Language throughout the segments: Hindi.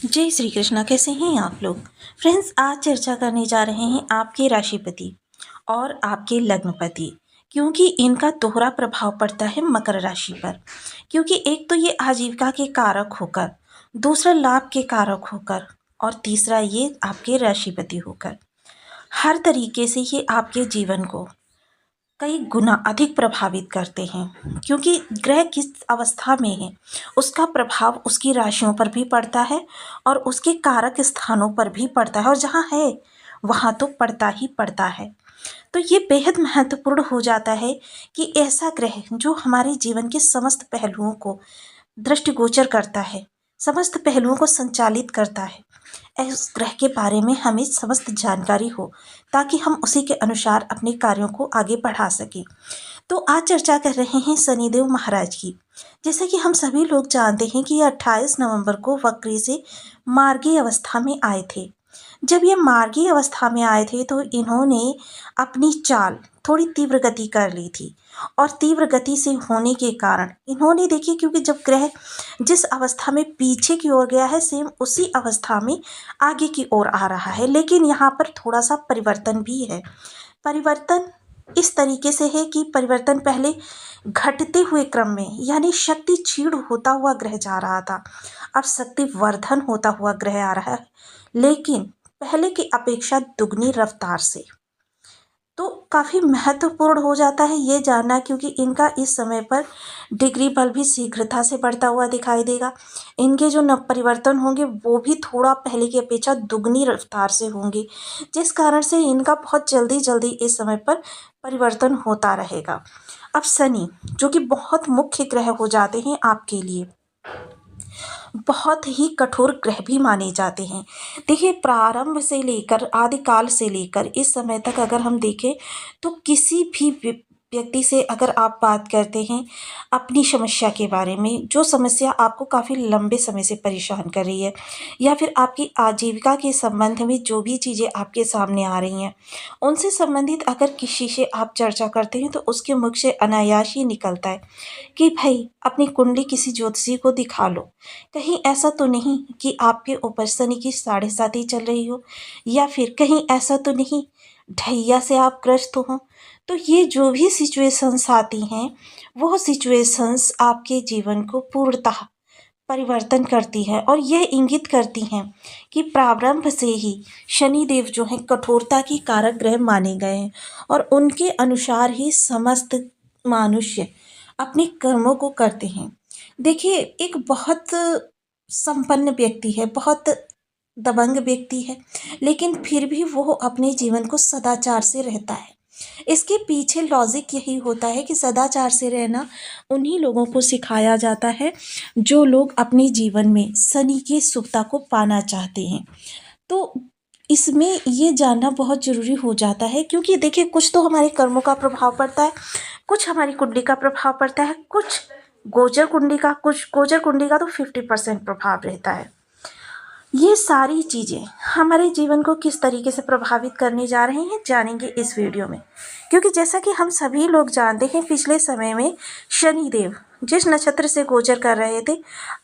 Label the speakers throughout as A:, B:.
A: जय श्री कृष्णा। कैसे हैं आप लोग फ्रेंड्स। आज चर्चा करने जा रहे हैं आपके राशिपति और आपके लग्नपति, क्योंकि इनका दोहरा प्रभाव पड़ता है मकर राशि पर। क्योंकि एक तो ये आजीविका के कारक होकर, दूसरा लाभ के कारक होकर, और तीसरा ये आपके राशिपति होकर हर तरीके से ये आपके जीवन को कई गुना अधिक प्रभावित करते हैं। क्योंकि ग्रह किस अवस्था में है उसका प्रभाव उसकी राशियों पर भी पड़ता है और उसके कारक स्थानों पर भी पड़ता है, और जहाँ है वहाँ तो पड़ता ही पड़ता है। तो ये बेहद महत्वपूर्ण हो जाता है कि ऐसा ग्रह जो हमारे जीवन के समस्त पहलुओं को दृष्टिगोचर करता है, समस्त पहलुओं को संचालित करता है, इस ग्रह के बारे में हमें समस्त जानकारी हो ताकि हम उसी के अनुसार अपने कार्यों को आगे बढ़ा सकें। तो आज चर्चा कर रहे हैं शनिदेव महाराज की। जैसे कि हम सभी लोग जानते हैं कि ये 28 नवंबर को वक्री से मार्गी अवस्था में आए थे। जब ये मार्गी अवस्था में आए थे तो इन्होंने अपनी चाल थोड़ी तीव्र गति कर ली थी, और तीव्र गति से होने के कारण इन्होंने देखिए, क्योंकि जब ग्रह जिस अवस्था में पीछे की ओर गया है सेम उसी अवस्था में आगे की ओर आ रहा है, लेकिन यहाँ पर थोड़ा सा परिवर्तन भी है। परिवर्तन इस तरीके से है कि परिवर्तन पहले घटते हुए क्रम में, यानी शक्ति क्षीण होता हुआ ग्रह जा रहा था, अब शक्ति वर्धन होता हुआ ग्रह आ रहा है, लेकिन पहले की अपेक्षा दुगनी रफ्तार से। तो काफ़ी महत्वपूर्ण हो जाता है ये जानना, क्योंकि इनका इस समय पर डिग्री बल भी शीघ्रता से बढ़ता हुआ दिखाई देगा। इनके जो नव परिवर्तन होंगे वो भी थोड़ा पहले की अपेक्षा दुगनी रफ्तार से होंगे, जिस कारण से इनका बहुत जल्दी जल्दी इस समय पर परिवर्तन होता रहेगा। अब शनि जो कि बहुत मुख्य ग्रह हो जाते हैं आपके लिए, बहुत ही कठोर ग्रह भी माने जाते हैं। देखिए, प्रारंभ से लेकर आदिकाल से लेकर इस समय तक अगर हम देखें तो किसी भी व्यक्ति से अगर आप बात करते हैं अपनी समस्या के बारे में, जो समस्या आपको काफ़ी लंबे समय से परेशान कर रही है, या फिर आपकी आजीविका के संबंध में जो भी चीज़ें आपके सामने आ रही हैं, उनसे संबंधित अगर किसी से आप चर्चा करते हैं तो उसके मुख से अनायास ही निकलता है कि भाई अपनी कुंडली किसी ज्योतिषी को दिखा लो। कहीं ऐसा तो नहीं कि आपके ऊपर शनि की 7.5 चल रही हो, या फिर कहीं ऐसा तो नहीं ढैया से आप ग्रस्त हो। तो ये जो भी सिचुएशंस आती हैं वो सिचुएशंस आपके जीवन को पूर्णतः परिवर्तन करती है, और यह इंगित करती हैं कि प्रारंभ से ही शनिदेव जो हैं कठोरता की कारक ग्रह माने गए हैं, और उनके अनुसार ही समस्त मनुष्य अपने कर्मों को करते हैं। देखिए, एक बहुत संपन्न व्यक्ति है, बहुत दबंग व्यक्ति है, लेकिन फिर भी वो अपने जीवन को सदाचार से रहता है। इसके पीछे लॉजिक यही होता है कि सदाचार से रहना उन्हीं लोगों को सिखाया जाता है जो लोग अपने जीवन में शनि की शुभता को पाना चाहते हैं। तो इसमें ये जानना बहुत ज़रूरी हो जाता है, क्योंकि देखिए, कुछ तो हमारे कर्मों का प्रभाव पड़ता है, कुछ हमारी कुंडली का प्रभाव पड़ता है, कुछ गोचर कुंडली का, कुछ गोचर कुंडली का तो 50% प्रभाव रहता है। ये सारी चीज़ें हमारे जीवन को किस तरीके से प्रभावित करने जा रहे हैं जानेंगे इस वीडियो में। क्योंकि जैसा कि हम सभी लोग जानते हैं, पिछले समय में शनिदेव जिस नक्षत्र से गोचर कर रहे थे,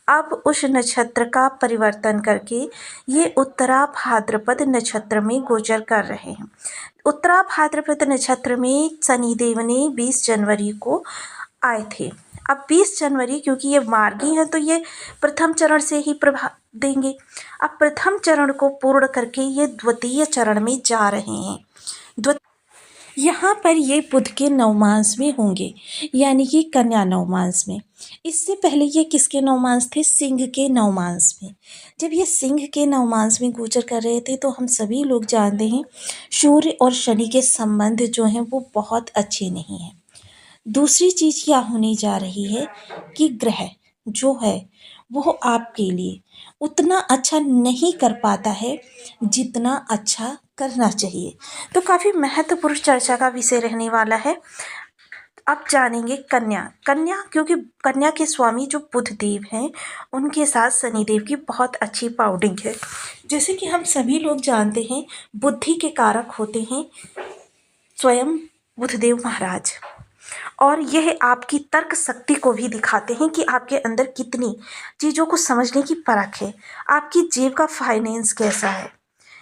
A: अब उस नक्षत्र का परिवर्तन करके ये उत्तरा भाद्रपद नक्षत्र में गोचर कर रहे हैं। उत्तरा भाद्रपद नक्षत्र में शनिदेव ने 20 जनवरी को आए थे। अब 20 जनवरी, क्योंकि ये मार्गी हैं तो ये प्रथम चरण से ही प्रभाव देंगे। अब प्रथम चरण को पूर्ण करके ये द्वितीय चरण में जा रहे हैं। यहाँ पर ये बुध के नवमांश में होंगे, यानी कि कन्या नवमांश में। इससे पहले ये किसके नवमांश थे? सिंह के नवमांश में। जब ये सिंह के नवमांश में गोचर कर रहे थे तो हम सभी लोग जानते हैं सूर्य और शनि के संबंध जो हैं वो बहुत अच्छे नहीं हैं। दूसरी चीज़ क्या होने जा रही है कि ग्रह जो है वो आपके लिए उतना अच्छा नहीं कर पाता है जितना अच्छा करना चाहिए। तो काफ़ी महत्वपूर्ण चर्चा का विषय रहने वाला है। अब जानेंगे कन्या। कन्या, क्योंकि कन्या के स्वामी जो बुध देव हैं उनके साथ शनिदेव की बहुत अच्छी पाउडिंग है। जैसे कि हम सभी लोग जानते हैं बुद्धि के कारक होते हैं स्वयं बुधदेव महाराज, और यह आपकी तर्क शक्ति को भी दिखाते हैं कि आपके अंदर कितनी चीज़ों को समझने की परख है, आपकी जेब का फाइनेंस कैसा है।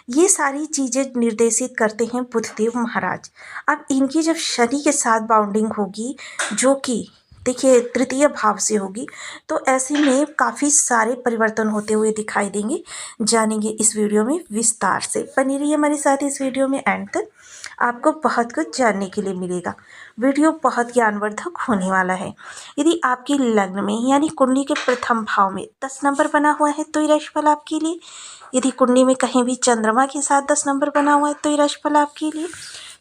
A: ये सारी चीज़ें निर्देशित करते हैं बुधदेव महाराज। अब इनकी जब शनि के साथ बाउंडिंग होगी, जो कि देखिए तृतीय भाव से होगी, तो ऐसे में काफ़ी सारे परिवर्तन होते हुए दिखाई देंगे। जानेंगे इस वीडियो में विस्तार से। बनी रहिए हमारे साथ इस वीडियो में एंड तक, आपको बहुत कुछ जानने के लिए मिलेगा। वीडियो बहुत ज्ञानवर्धक होने वाला है। यदि आपकी लग्न में यानी कुंडली के प्रथम भाव में 10 नंबर बना हुआ है तो ये राशिफल आपके लिए। यदि कुंडली में कहीं भी चंद्रमा के साथ 10 नंबर बना हुआ है तो ये राशिफल आपके लिए।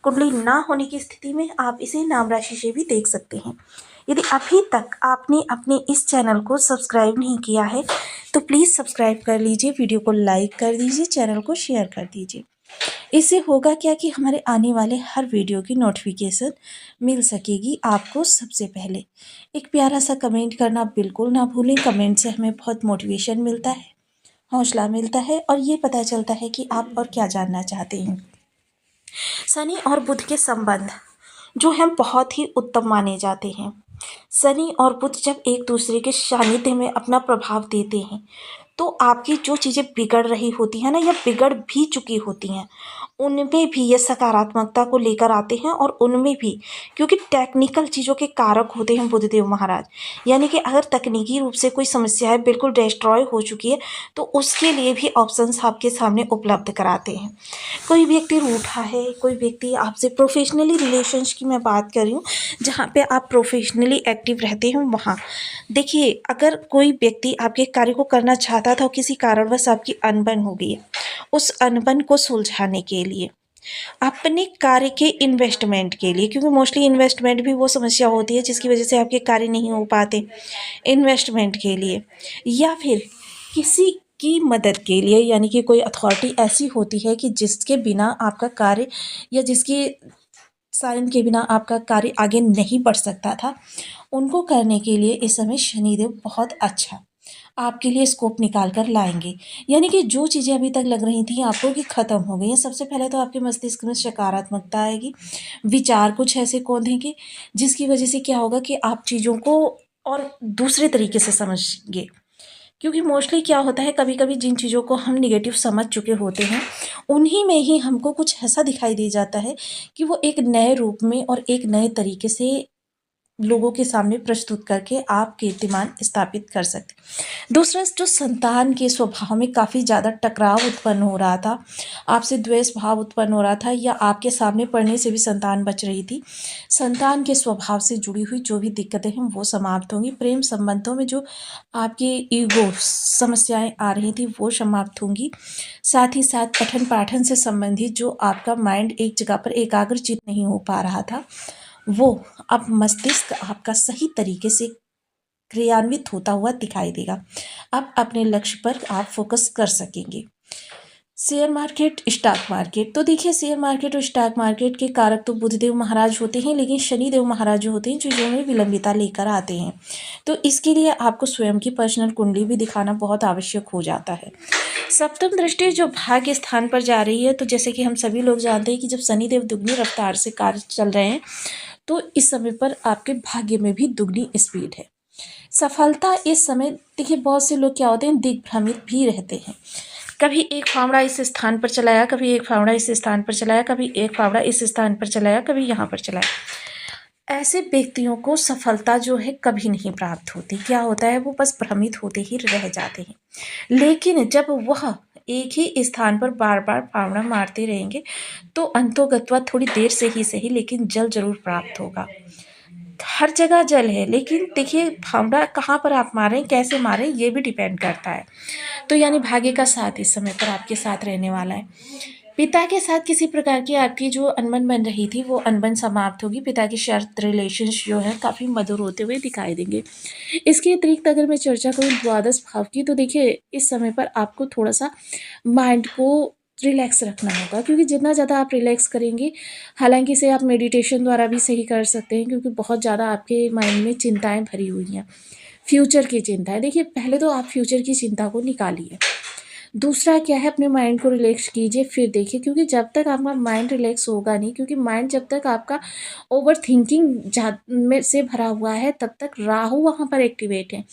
A: कुंडली ना होने की स्थिति में आप इसे नाम राशि से भी देख सकते हैं। यदि अभी तक आपने अपने इस चैनल को सब्सक्राइब नहीं किया है तो प्लीज़ सब्सक्राइब कर लीजिए, वीडियो को लाइक कर दीजिए, चैनल को शेयर कर दीजिए। इससे होगा क्या कि हमारे आने वाले हर वीडियो की नोटिफिकेशन मिल सकेगी आपको सबसे पहले। एक प्यारा सा कमेंट करना बिल्कुल ना भूलें। कमेंट से हमें बहुत मोटिवेशन मिलता है, हौसला मिलता है और ये पता चलता है कि आप और क्या जानना चाहते हैं। शनि और बुध के संबंध जो हैं बहुत ही उत्तम माने जाते हैं। शनि और बुध जब एक दूसरे के सानिध्य में अपना प्रभाव देते हैं तो आपकी जो चीज़ें बिगड़ रही होती हैं ना, या बिगड़ भी चुकी होती हैं, उनमें भी ये सकारात्मकता को लेकर आते हैं। और उनमें भी क्योंकि टेक्निकल चीज़ों के कारक होते हैं बुधदेव महाराज, यानी कि अगर तकनीकी रूप से कोई समस्या है बिल्कुल डिस्ट्रॉय हो चुकी है तो उसके लिए भी ऑप्शंस आपके सामने उपलब्ध कराते हैं। कोई व्यक्ति रूठा है, कोई व्यक्ति आपसे प्रोफेशनली रिलेशंस की मैं बात कर रही हूँ, जहाँ पे आप प्रोफेशनली एक्टिव रहते हैं वहाँ देखिए, अगर कोई व्यक्ति आपके कार्य को करना चाहता था और किसी कारणवश आपकी अनबन हो गई है, उस अनबन को सुलझाने के लिए अपने कार्य के इन्वेस्टमेंट के लिए, क्योंकि मोस्टली इन्वेस्टमेंट भी वो समस्या होती है जिसकी वजह से आपके कार्य नहीं हो पाते, इन्वेस्टमेंट के लिए या फिर किसी की मदद के लिए, यानी कि कोई अथॉरिटी ऐसी होती है कि जिसके बिना आपका कार्य या जिसकी साइन के बिना आपका कार्य आगे नहीं बढ़ सकता था, उनको करने के लिए इस समय शनिदेव बहुत अच्छा आपके लिए स्कोप निकाल कर लाएंगे। यानी कि जो चीज़ें अभी तक लग रही थी आपको कि ख़त्म हो गई हैं, सबसे पहले तो आपके मस्तिष्क में सकारात्मकता आएगी, विचार कुछ ऐसे कौंधेंगे जिसकी वजह से क्या होगा कि आप चीज़ों को और दूसरे तरीके से समझेंगे। क्योंकि मोस्टली क्या होता है, कभी कभी जिन चीज़ों को हम निगेटिव समझ चुके होते हैं उन्हीं में ही हमको कुछ ऐसा दिखाई दे जाता है कि वो एक नए रूप में और एक नए तरीके से लोगों के सामने प्रस्तुत करके आप कीर्तिमान स्थापित कर सकते। दूसरा, जो संतान के स्वभाव में काफ़ी ज़्यादा टकराव उत्पन्न हो रहा था, आपसे द्वेष भाव उत्पन्न हो रहा था, या आपके सामने पढ़ने से भी संतान बच रही थी, संतान के स्वभाव से जुड़ी हुई जो भी दिक्कतें हैं वो समाप्त होंगी। प्रेम संबंधों में जो आपके ईगो समस्याएं आ रही थी वो समाप्त होंगी। साथ ही साथ पठन पाठन से संबंधित जो आपका माइंड एक जगह पर एकाग्रचित नहीं हो पा रहा था, वो अब मस्तिष्क आपका सही तरीके से क्रियान्वित होता हुआ दिखाई देगा। अब अपने लक्ष्य पर आप फोकस कर सकेंगे। शेयर मार्केट, स्टॉक मार्केट, तो देखिए शेयर मार्केट और स्टॉक मार्केट के कारक तो बुधदेव महाराज होते हैं, लेकिन शनिदेव महाराज जो होते हैं चीज़ों में विलंबिता लेकर आते हैं। तो इसके लिए आपको स्वयं की पर्सनल कुंडली भी दिखाना बहुत आवश्यक हो जाता है। सप्तम दृष्टि जो भाग्य स्थान पर जा रही है, तो जैसे कि हम सभी लोग जानते हैं कि जब शनिदेव दुगनी रफ्तार से कार्य चल रहे हैं तो इस समय पर आपके भाग्य में भी दुगनी स्पीड है। सफलता इस समय देखिए, बहुत से लोग क्या होते हैं दिग्भ्रमित भी रहते हैं। कभी एक फावड़ा इस स्थान पर चलाया, कभी एक फावड़ा इस स्थान पर चलाया, कभी एक फावड़ा इस स्थान पर चलाया, कभी यहाँ पर चलाया। ऐसे व्यक्तियों को सफलता जो है कभी नहीं प्राप्त होती। क्या होता है, वो बस भ्रमित होते ही रह जाते हैं। लेकिन जब वह एक ही स्थान पर बार बार फावड़ा मारते रहेंगे तो अंतोगत्वा थोड़ी देर से ही सही लेकिन जल जरूर प्राप्त होगा। हर जगह जल है, लेकिन देखिए फावड़ा कहाँ पर आप मारें, कैसे मारें, ये भी डिपेंड करता है। तो यानी भाग्य का साथ इस समय पर आपके साथ रहने वाला है। पिता के साथ किसी प्रकार की आपकी जो अनबन बन रही थी वो अनबन समाप्त होगी। पिता के साथ रिलेशंस जो है काफ़ी मधुर होते हुए दिखाई देंगे। इसके अतिरिक्त अगर मैं चर्चा करूँ द्वादश भाव की, तो देखिए इस समय पर आपको थोड़ा सा माइंड को रिलैक्स रखना होगा, क्योंकि जितना ज़्यादा आप रिलैक्स करेंगे, हालांकि इसे आप मेडिटेशन द्वारा भी सही कर सकते हैं, क्योंकि बहुत ज़्यादा आपके माइंड में चिंताएं भरी हुई हैं, फ्यूचर की चिंता है। देखिए पहले तो आप फ्यूचर की चिंता को निकालिए। दूसरा क्या है, अपने माइंड को रिलैक्स कीजिए फिर देखिए, क्योंकि जब तक आपका माइंड रिलैक्स होगा नहीं, क्योंकि माइंड जब तक आपका ओवर थिंकिंग में से भरा हुआ है तब तक राहु वहाँ पर एक्टिवेट है।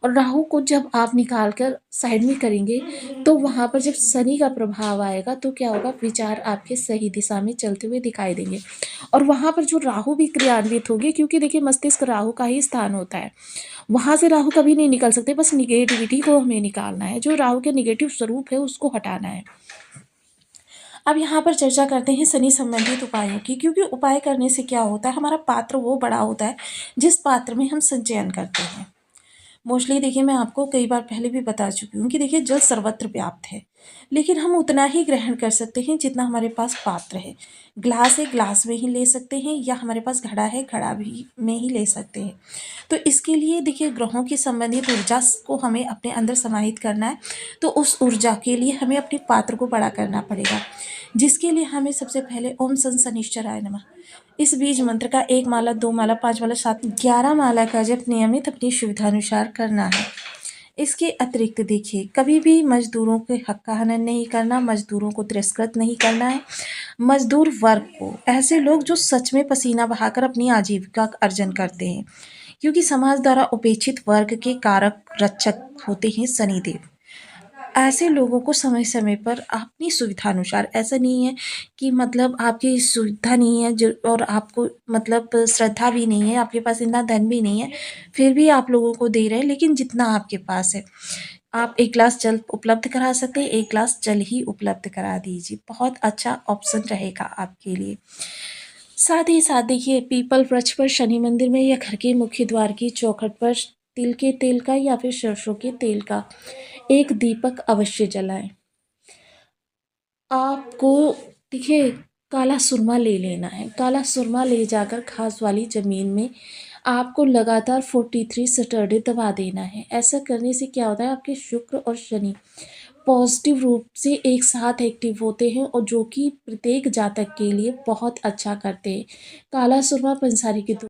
A: और राहु को जब आप निकाल कर साइड में करेंगे तो वहाँ पर जब शनि का प्रभाव आएगा तो क्या होगा, विचार आपके सही दिशा में चलते हुए दिखाई देंगे। और वहाँ पर जो राहु भी क्रियान्वित होगी, क्योंकि देखिए मस्तिष्क राहु का ही स्थान होता है, वहाँ से राहु कभी नहीं निकल सकते, बस निगेटिविटी को हमें निकालना है, जो राहु के निगेटिव स्वरूप है उसको हटाना है। अब यहाँ पर चर्चा करते हैं शनि संबंधित उपायों की, क्योंकि उपाय करने से क्या होता है, हमारा पात्र वो बड़ा होता है जिस पात्र में हम संचयन करते हैं। मोस्टली देखिए, मैं आपको कई बार पहले भी बता चुकी हूँ कि देखिए जल सर्वत्र व्याप्त है, लेकिन हम उतना ही ग्रहण कर सकते हैं जितना हमारे पास पात्र है। ग्लास है, ग्लास में ही ले सकते हैं, या हमारे पास घड़ा है, घड़ा भी में ही ले सकते हैं। तो इसके लिए देखिए ग्रहों की संबंधित ऊर्जा को हमें अपने अंदर समाहित करना है, तो उस ऊर्जा के लिए हमें अपने पात्र को बड़ा करना पड़ेगा, जिसके लिए हमें सबसे पहले ओम सन शनिश्चराय नमः इस बीज मंत्र का 1 माला, 2 माला, 5 माला, 7, 11 माला का जप नियमित अपनी सुविधानुसार करना है। इसके अतिरिक्त देखिए, कभी भी मजदूरों के हक का हनन नहीं करना, मजदूरों को तिरस्कृत नहीं करना है। मजदूर वर्ग को, ऐसे लोग जो सच में पसीना बहाकर अपनी आजीविका का अर्जन करते हैं, क्योंकि समाज द्वारा उपेक्षित वर्ग के कारक रक्षक होते हैं शनिदेव। ऐसे लोगों को समय समय पर अपनी सुविधानुसार, ऐसा नहीं है कि मतलब आपकी सुविधा नहीं है जो, और आपको मतलब श्रद्धा भी नहीं है, आपके पास इतना धन भी नहीं है, फिर भी आप लोगों को दे रहे हैं, लेकिन जितना आपके पास है, आप 1 ग्लास जल उपलब्ध करा सकते हैं, 1 ग्लास जल ही उपलब्ध करा दीजिए, बहुत अच्छा ऑप्शन रहेगा आपके लिए। साथ ही साथ देखिए, पीपल वृक्ष पर, शनि मंदिर में, या घर के मुख्य द्वार की चौखट पर तिल के तेल का या फिर सरसों के तेल का एक दीपक अवश्य जलाएं। आपको देखिए, काला सुरमा ले लेना है, काला सुरमा ले जाकर घास वाली ज़मीन में आपको लगातार 43 सैटरडे दबा देना है। ऐसा करने से क्या होता है, आपके शुक्र और शनि पॉजिटिव रूप से एक साथ एक्टिव होते हैं, और जो कि प्रत्येक जातक के लिए बहुत अच्छा करते हैं। काला सुरमा पंसारी की